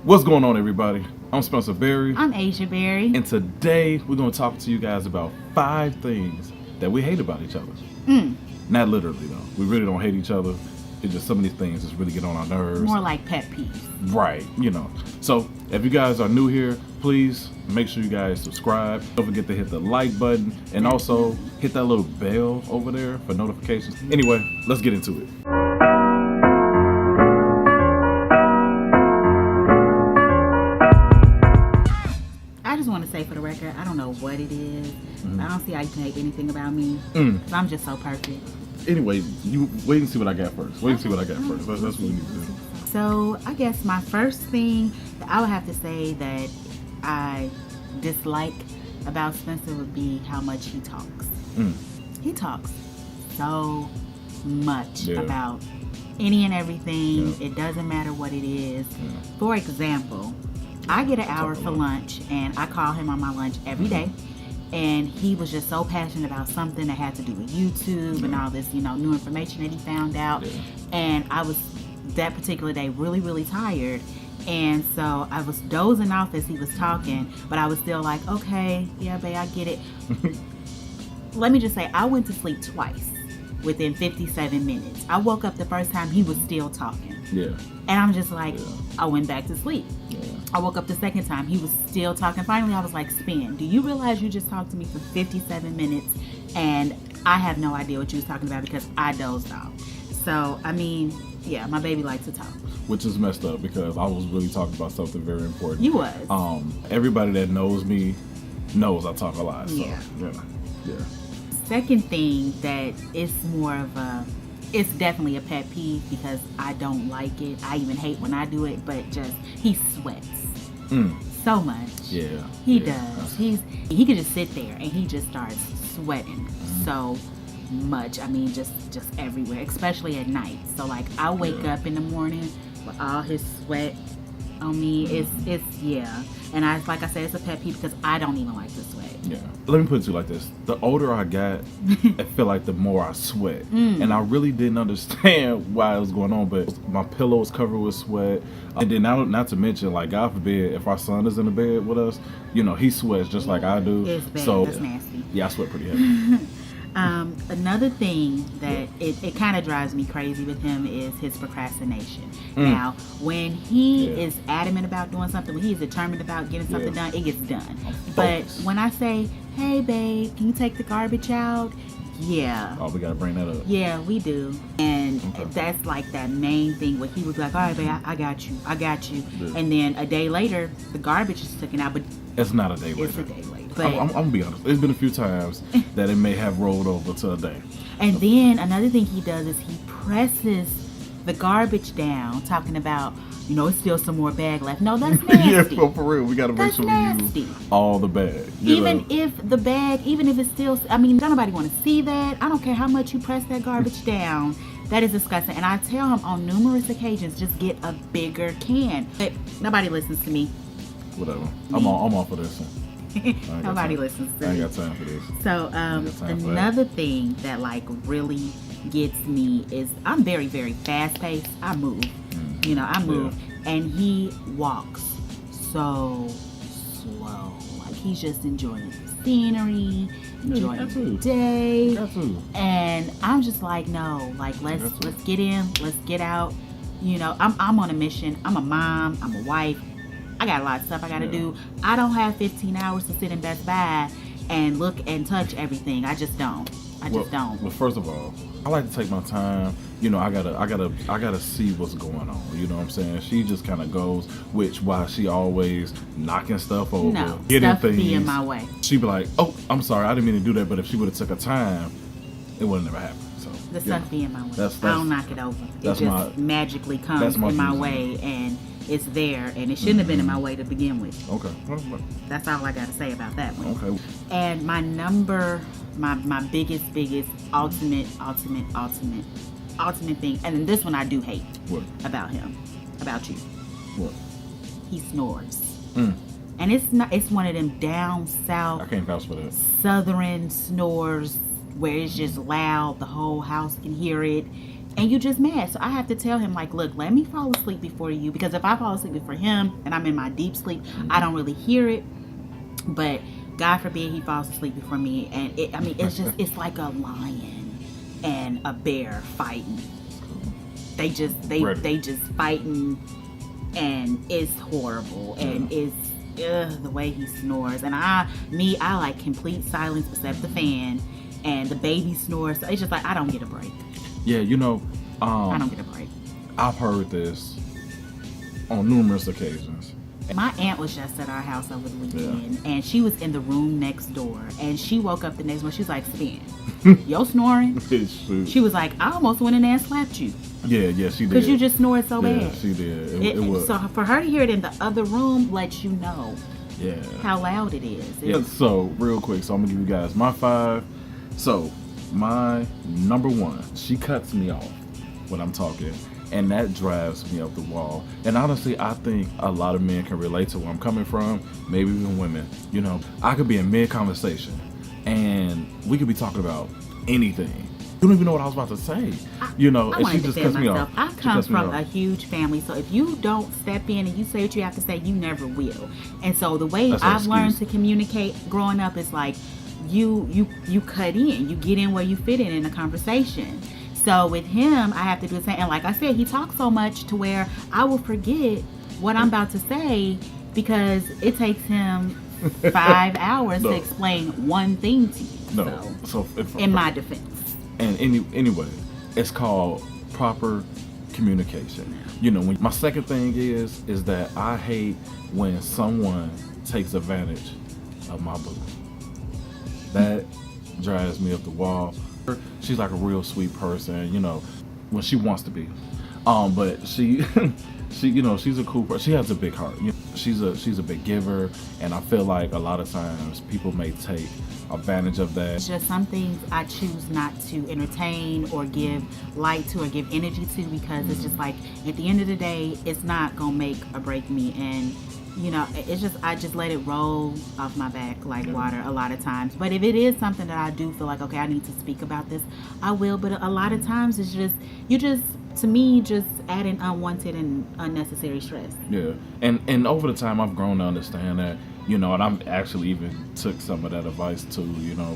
What's going on, everybody? I'm Spencer Berry. I'm Asia Berry. And today we're going to talk to you guys about 5 things that we hate about each other. Not literally, though. We really don't hate each other. It's just some of these things just really get on our nerves. More like pet peeves. Right, So if you guys are new here, please make sure you guys subscribe. Don't forget to hit the like button and also hit that little bell over there for notifications. Anyway, let's get into it. I just want to say for the record, I don't know what it is. I don't see how you can hate anything about me. 'Cause I'm just so perfect. Anyway, you wait and see what I got first. That's what we need to do. So I guess my first thing that I would have to say that I dislike about Spencer would be how much he talks. He talks so much about any and everything. It doesn't matter what it is. For example, I get an hour for lunch and I call him on my lunch every day. And he was just so passionate about something that had to do with YouTube and all this, new information that he found out. And I was, that particular day, really, really tired. And so I was dozing off as he was talking, but I was still like, okay, yeah, babe, I get it. Let me just say, I went to sleep twice within 57 minutes. I woke up the first time, he was still talking. And I'm just like, I went back to sleep. I woke up the second time, he was still talking. Finally, I was like, Spin, do you realize you just talked to me for 57 minutes and I have no idea what you was talking about because I dozed off. So, I mean, yeah, my baby likes to talk. Which is messed up because I was really talking about something very important. You was. Everybody that knows me knows I talk a lot. So, yeah. Second thing that is more of it's definitely a pet peeve because I don't like it. I even hate when I do it, but just, he sweats so much. He does. He could just sit there and he just starts sweating so much. I mean, just everywhere, especially at night. So like, I wake up in the morning with all his sweat on me. It's and like I said, it's a pet peeve because I don't even like to sweat. Let me put it to you like this: the older I got, I feel like the more I sweat, and I really didn't understand why it was going on. But my pillow was covered with sweat, and then not to mention, like, God forbid, if our son is in the bed with us, he sweats just like I do. It's bad. So that's nasty. Yeah, I sweat pretty heavy. Another thing that it kind of drives me crazy with him is his procrastination. Now, when he is adamant about doing something, when he is determined about getting something done, it gets done. But when I say, hey babe, can you take the garbage out? Yeah. Oh, we gotta bring that up. Yeah, we do. And that's like that main thing where he was like, all right, babe, I got you. Yeah. And then a day later, the garbage is taken out. But it's not a day later. It's a day later. But I'm gonna be honest. There's been a few times that it may have rolled over to a day. And then another thing he does is he presses the garbage down, talking about, it's still some more bag left. No, that's nasty. For real, we gotta make sure we use all the bag. Even if it's still, I mean, don't nobody want to see that. I don't care how much you press that garbage down. That is disgusting. And I tell him on numerous occasions, just get a bigger can. But nobody listens to me. Whatever. I'm all for this one. Nobody listens to me. I ain't got time for this. So another thing that like really gets me is I'm very, very fast paced. I move. I move. And he walks so slow. Like he's just enjoying the scenery, enjoying the day. And I'm just like, no, like let's get in, let's get out. I'm on a mission. I'm a mom, I'm a wife. I got a lot of stuff I gotta do. I don't have 15 hours to sit in Best Buy and look and touch everything. I just don't. Well, first of all, I like to take my time. I gotta see what's going on. You know what I'm saying? She just kind of goes, why she always knocking stuff over, getting stuff things be in my way. She'd be like, "Oh, I'm sorry, I didn't mean to do that." But if she would have took her time, it would have never happened. So the stuff be in my way. I don't knock it over. It just magically comes in my way, and it's there, and it shouldn't have been in my way to begin with. Okay. That's all I got to say about that one. Okay. And my biggest, ultimate thing, and this one I do hate about him, about you. What? He snores. And it's one of them down south. I can't vouch for that. Southern snores where it's just loud, the whole house can hear it. and you just mad. So I have to tell him, like, look, let me fall asleep before you, because if I fall asleep before him and I'm in my deep sleep, I don't really hear it. But God forbid he falls asleep before me, and it's like a lion and a bear fighting. They just fighting, and it's horrible, and it's the way he snores. And I like complete silence except the fan, and the baby snores. So it's just like I don't get a break. Yeah, I don't get a break. I've heard this on numerous occasions. My aunt was just at our house over the weekend, and she was in the room next door, and she woke up the next morning. She was like, Spin, yo snoring? She was like, I almost went in there and slapped you. Yeah, she did. Because you just snored so bad. Yeah, she did. It was. So for her to hear it in the other room lets you know how loud it is. Yeah, so real quick, so I'm going to give you guys my 5. So my number 1, she cuts me off when I'm talking. And that drives me up the wall. And honestly, I think a lot of men can relate to where I'm coming from, maybe even women. I could be in mid-conversation, and we could be talking about anything. You don't even know what I was about to say. And she just cuts me off. I come from a huge family, so if you don't step in and you say what you have to say, you never will. And so the way I've learned to communicate growing up is like, you cut in, you get in where you fit in a conversation. So with him, I have to do the same. And like I said, he talks so much to where I will forget what I'm about to say, because it takes him 5 hours to explain one thing to you. So in my defense. And anyway, it's called proper communication. When my second thing is that I hate when someone takes advantage of my boo. That drives me up the wall. She's like a real sweet person, when she wants to be. But she she's a cool person. She has a big heart. She's a big giver, and I feel like a lot of times people may take advantage of that. It's just some things I choose not to entertain or give light to or give energy to, because it's just like, at the end of the day, it's not gonna make or break me. And it's just, I just let it roll off my back like water a lot of times. But if it is something that I do feel like, okay, I need to speak about this, I will. But a lot of times it's just, to me, just adding unwanted and unnecessary stress. Yeah. And over the time, I've grown to understand that, and I've actually even took some of that advice too,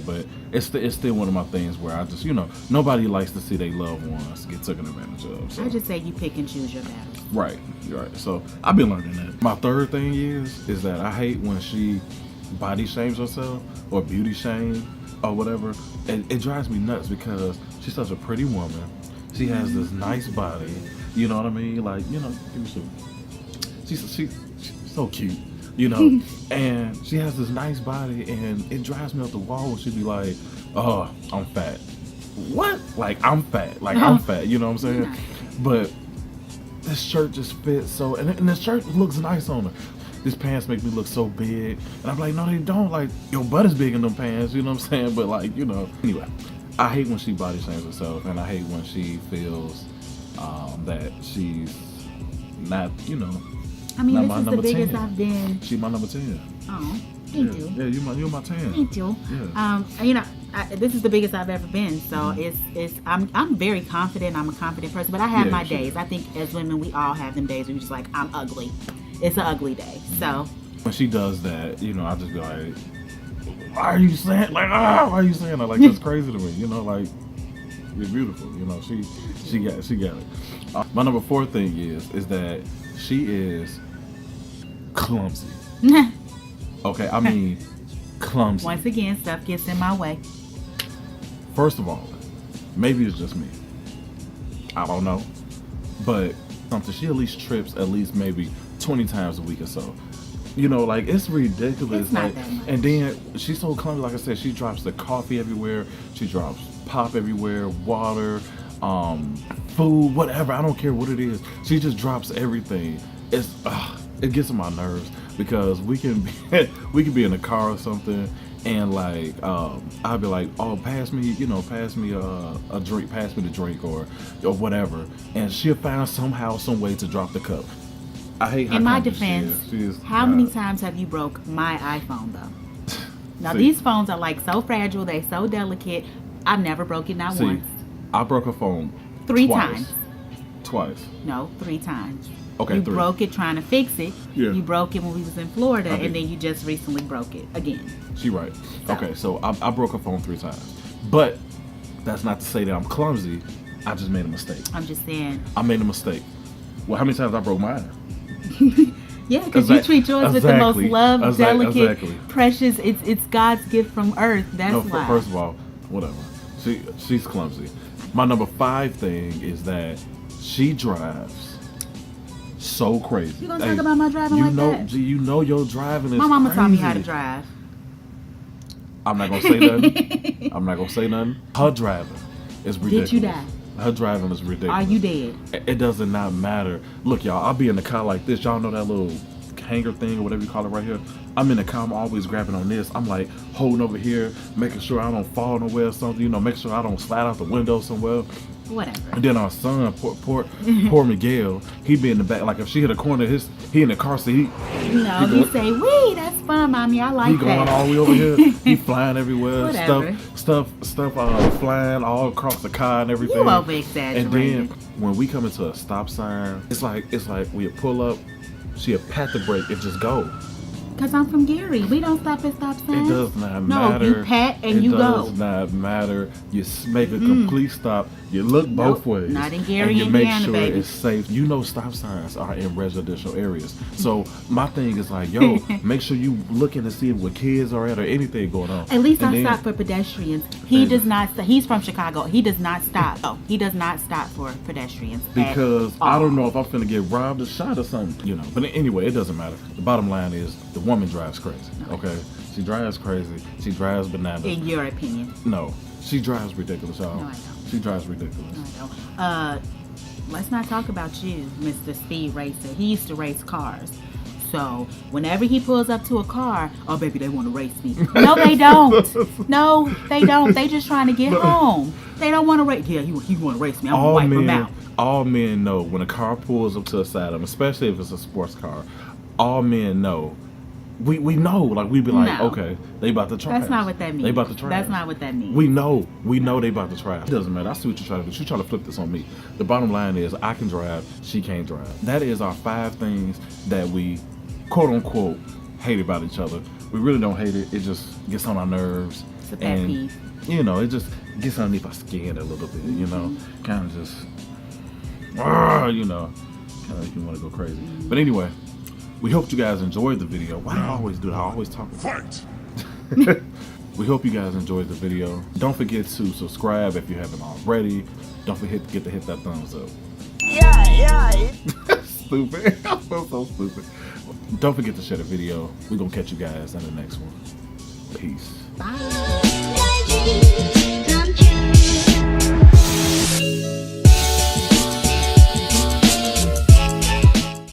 but it's still one of my things where I just, nobody likes to see their loved ones get taken advantage of. So. I just say you pick and choose your battles. Right. You're right. So I've been learning that. My third thing is that I hate when she body shames herself or beauty shame or whatever. And it drives me nuts because she's such a pretty woman. She has this nice body. You know what I mean? Like, she's so cute. And she has this nice body, and it drives me up the wall when she be like, oh, I'm fat. What? Like, I'm fat. Like, I'm fat. You know what I'm saying? But this shirt just fits so, and this shirt looks nice on her. These pants make me look so big. And I'm like, no, they don't. Like, your butt is big in them pants. You know what I'm saying? But, like, Anyway, I hate when she body shames herself, and I hate when she feels that she's not, I mean, not this is the biggest 10. I've been. She's my number 10. Oh, thank you. Yeah, you're my 10. Thank you. Yeah. This is the biggest I've ever been. So I'm very confident. I'm a confident person, but I have my days. I think as women, we all have them days where you're just like, I'm ugly. It's an ugly day. So when she does that, I just be like, why are you saying why are you saying that? Like, that's crazy to me. Like, you're beautiful. She got it. My number 4 thing is that she is clumsy. Okay, I mean clumsy. Once again, stuff gets in my way. First of all, maybe it's just me. I don't know. But she at least trips at least maybe 20 times a week or so. Like, it's ridiculous. It's not that much. And then she's so clumsy. Like I said, she drops the coffee everywhere. She drops pop everywhere, water, food, whatever. I don't care what it is. She just drops everything. It gets on my nerves because we can be in a car or something, and like I'll be like, oh, pass me a drink, pass me the drink or whatever, and she'll find somehow, some way to drop the cup. I hate how in my defense, how many times have you broke my iPhone though? Now these phones are like so fragile, they so delicate. I've never broke it, not once. I broke her phone 3 Twice. times. Twice. No, 3 times. Okay, You 3. broke it trying to fix it. Yeah. You broke it when we was in Florida, I did. and then you just recently broke it again. She right. So. Okay, so I broke her phone 3 times. But that's not to say that I'm clumsy. I just made a mistake. I'm just saying. I made a mistake. Well, how many times I broke mine? Yeah, because you treat yours with the most love, delicate, exactly. precious. It's God's gift from earth. That's No, why. first of all, whatever. She's clumsy. My number 5 thing is that she drives so crazy. You gonna talk about my driving like that? You know your driving is My mama taught me how to crazy. drive. I'm not gonna say nothing. I'm not gonna say nothing. Her driving is ridiculous. Did you die? Her driving is ridiculous. Are you dead? It does not matter. Look, y'all, I'll be in the car like this. Y'all know that little hanger thing or whatever you call it right here? I'm in the car, I'm always grabbing on this. I'm like holding over here, making sure I don't fall nowhere or something, make sure I don't slide out the window somewhere. Whatever. And then our son, poor Miguel, he be in the back. Like if she hit a corner, he in the car seat. He say, "Wee, that's fun, mommy. I like He going all the way over here. He flying everywhere. Whatever. Stuff flying all across the car and everything. You over exaggerating. And then when we come into a stop sign, it's like we pull up, she'll pat the brake and just go. Because I'm from Gary. We don't stop at stop signs. It does not No, matter. you pat and you go. It does not matter. You make a complete stop. You look both ways. Not in Gary, and you Indiana, make sure baby. it's safe. Stop signs are in residential areas. So my thing is like, yo, make sure you looking to see where kids are at or anything going on. At least And I then- stop for pedestrians. He does not. He's from Chicago. He does not stop. Oh, he does not stop for pedestrians. at Because I all. don't know if I'm finna get robbed or shot or something, But anyway, it doesn't matter. The bottom line is the woman drives crazy. Okay, she drives crazy. She drives bananas. In your opinion. No, she drives ridiculous, y'all. No, I don't. She drives ridiculous. No, I don't. Let's not talk about you, Mr. Speed Racer. He used to race cars. So whenever he pulls up to a car, oh baby, they want to race me. No, they don't. No, they don't. They just trying to get home. They don't want to race. Yeah, he want to race me. I'm gonna wipe him out. All men know when a car pulls up to the side of them, especially if it's a sports car. All men know. We know, like we be like, No. okay, they about to try. That's not what that means. They about to try. That's not what that means. We know they about to try. It doesn't matter. I see what you're trying to do. She's trying to flip this on me. The bottom line is, I can drive. She can't drive. That is our 5 things that we, quote unquote, hate about each other. We really don't hate it. It just gets on our nerves. It's a pet peeve. It just gets underneath our skin a little bit. Kind of just, kind of make you want to go crazy. But anyway. We hope you guys enjoyed the video. Why do I always do that? I always talk about it. We hope you guys enjoyed the video. Don't forget to subscribe if you haven't already. Don't forget to hit that thumbs up. Yeah. Stupid. I feel so stupid. Don't forget to share the video. We're going to catch you guys in the next one. Peace. Bye.